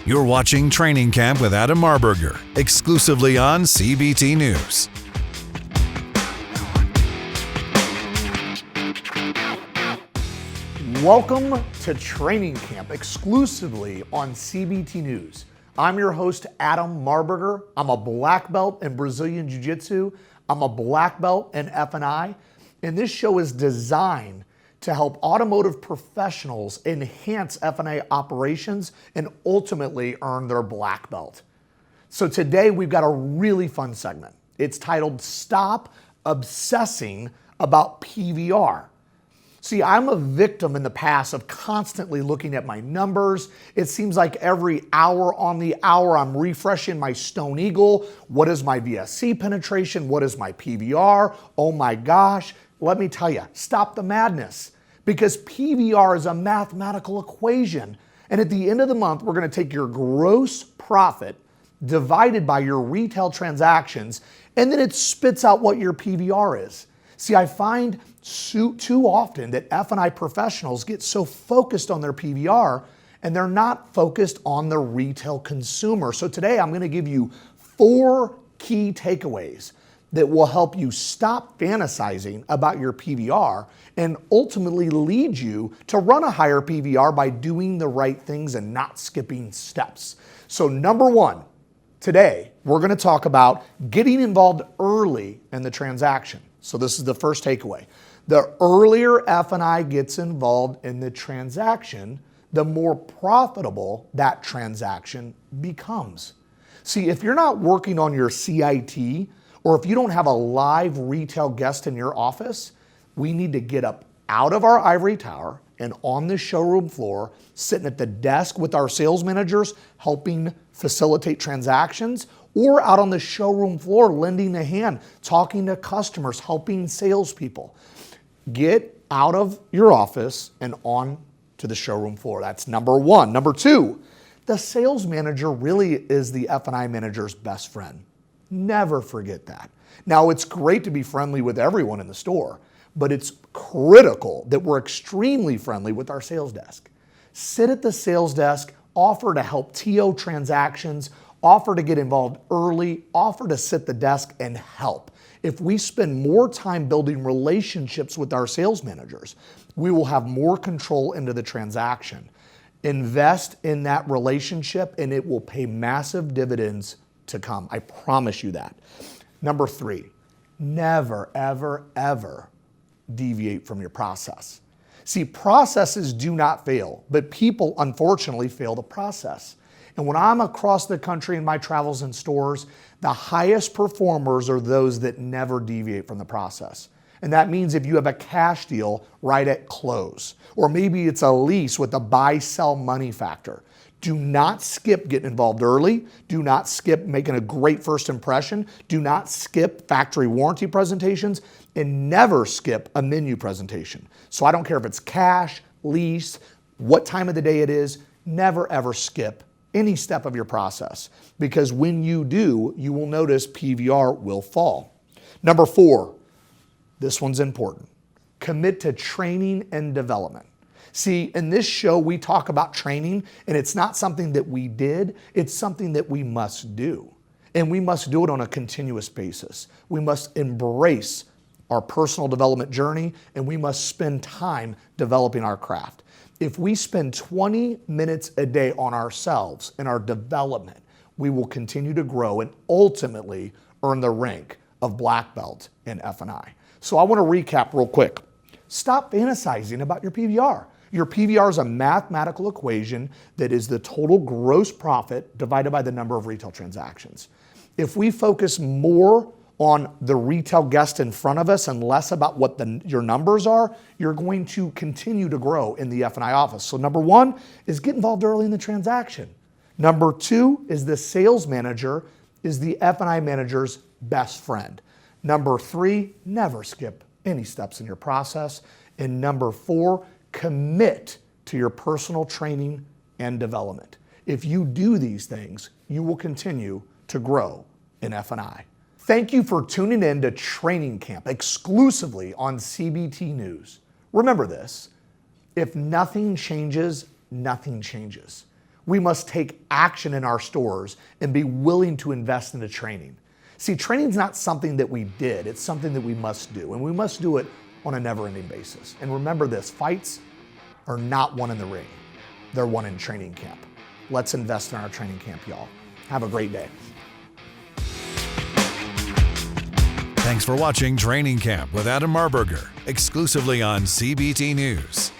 You're watching Training Camp with Adam Marburger, exclusively on CBT News. Welcome to Training Camp, exclusively on CBT News. I'm your host, Adam Marburger. I'm a black belt in Brazilian Jiu-Jitsu. I'm a black belt in F&I. And this show is designed to help automotive professionals enhance F&I operations and ultimately earn their black belt. So today we've got a really fun segment. It's titled Stop Obsessing About PVR. See, I'm a victim in the past of constantly looking at my numbers. It seems like every hour on the hour I'm refreshing my Stone Eagle. What is my VSC penetration? What is my PVR? Oh my gosh. Let me tell you, stop the madness, because PVR is a mathematical equation. And at the end of the month, we're going to take your gross profit divided by your retail transactions, and then it spits out what your PVR is. See, I find too often that F&I professionals get so focused on their PVR and they're not focused on the retail consumer. So today I'm going to give you 4 key takeaways that will help you stop fantasizing about your PVR and ultimately lead you to run a higher PVR by doing the right things and not skipping steps. So number 1, today we're going to talk about getting involved early in the transaction. So this is the first takeaway. The earlier F&I gets involved in the transaction, the more profitable that transaction becomes. See, if you're not working on your CIT, or if you don't have a live retail guest in your office, we need to get up out of our ivory tower and on the showroom floor, sitting at the desk with our sales managers, helping facilitate transactions, or out on the showroom floor, lending a hand, talking to customers, helping salespeople. Get out of your office and on to the showroom floor. That's number 1. Number 2, the sales manager really is the F&I manager's best friend. Never forget that. Now, it's great to be friendly with everyone in the store, but it's critical that we're extremely friendly with our sales desk. Sit at the sales desk, offer to help TO transactions, offer to get involved early, offer to sit the desk and help. If we spend more time building relationships with our sales managers, we will have more control into the transaction. Invest in that relationship and it will pay massive dividends to come. I promise you that. Number 3, never, ever, ever deviate from your process. See, processes do not fail, but people unfortunately fail the process. And when I'm across the country in my travels and stores, the highest performers are those that never deviate from the process. And that means if you have a cash deal right at close, or maybe it's a lease with a buy-sell money factor, do not skip getting involved early. Do not skip making a great first impression. Do not skip factory warranty presentations, and never skip a menu presentation. So I don't care if it's cash, lease, what time of the day it is, never ever skip any step of your process, because when you do, you will notice PVR will fall. Number 4, this one's important. Commit to training and development. See, in this show, we talk about training, and it's not something that we did, it's something that we must do. And we must do it on a continuous basis. We must embrace our personal development journey, and we must spend time developing our craft. If we spend 20 minutes a day on ourselves and our development, we will continue to grow and ultimately earn the rank of black belt in F&I. So I want to recap real quick. Stop fantasizing about your PVR. Your PVR is a mathematical equation that is the total gross profit divided by the number of retail transactions. If we focus more on the retail guest in front of us and less about what your numbers are, you're going to continue to grow in the F&I office. So number 1 is get involved early in the transaction. Number 2 is the sales manager is the F&I manager's best friend. Number 3, never skip any steps in your process. And number 4, commit to your personal training and development. If you do these things, you will continue to grow in F&I. Thank you for tuning in to Training Camp exclusively on CBT News. Remember this, if nothing changes, nothing changes. We must take action in our stores and be willing to invest into training. See, training's not something that we did, it's something that we must do, and we must do it on a never-ending basis. And remember this, fights are not won in the ring, they're won in training camp. Let's invest in our training camp, y'all. Have a great day. Thanks for watching Training Camp with Adam Marburger, exclusively on CBT News.